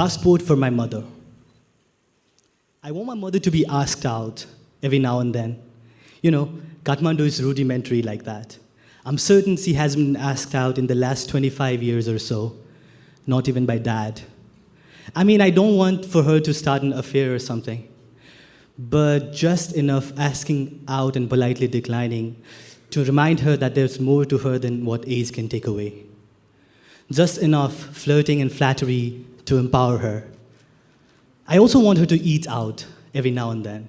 passport for my mother. I want my mother to be asked out every now and then. You know, Kathmandu is rudimentary like that. I'm certain she has been asked out in the last 25 years or so, not even by dad. I mean, I don't want for her to start an affair or something, but just enough asking out and politely declining to remind her that there's more to her than what age can take away. Just enough flirting and flattery to empower her. I also want her to eat out every now and then.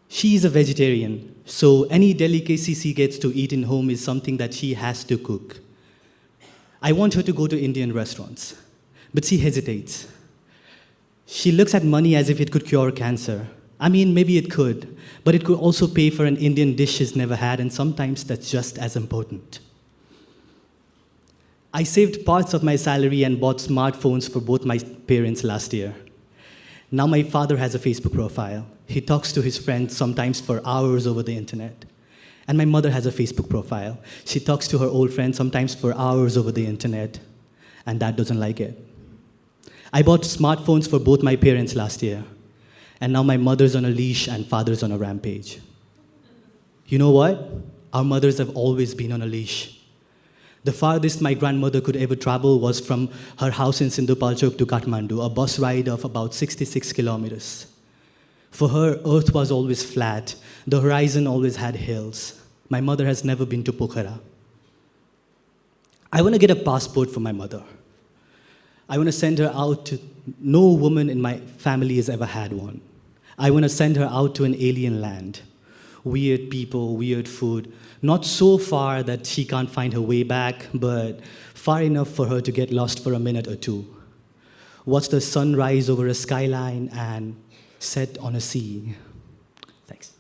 She is a vegetarian, so any delicacy she gets to eat in home is something that she has to cook. I want her to go to Indian restaurants, but she hesitates. She looks at money as if it could cure cancer. I mean, maybe it could, but it could also pay for an Indian dish she's never had, and sometimes that's just as important. I saved parts of my salary and bought smartphones for both my parents last year. Now my father has a Facebook profile. He talks to his friends sometimes for hours over the internet. And my mother has a Facebook profile. She talks to her old friends sometimes for hours over the internet, and dad doesn't like it. I bought smartphones for both my parents last year, and now my mother's on a leash and father's on a rampage. You know what? Our mothers have always been on a leash. The farthest my grandmother could ever travel was from her house in Sindhupalchok to Kathmandu, a bus ride of about 66 kilometers. For her, Earth was always flat. The horizon always had hills. My mother has never been to Pokhara. I want to get a passport for my mother. I want to send her out to... No woman in my family has ever had one. I want to send her out to an alien land. Weird people, weird food. Not so far that she can't find her way back, but far enough for her to get lost for a minute or two. Watch the sun rise over a skyline and set on a sea. Thanks.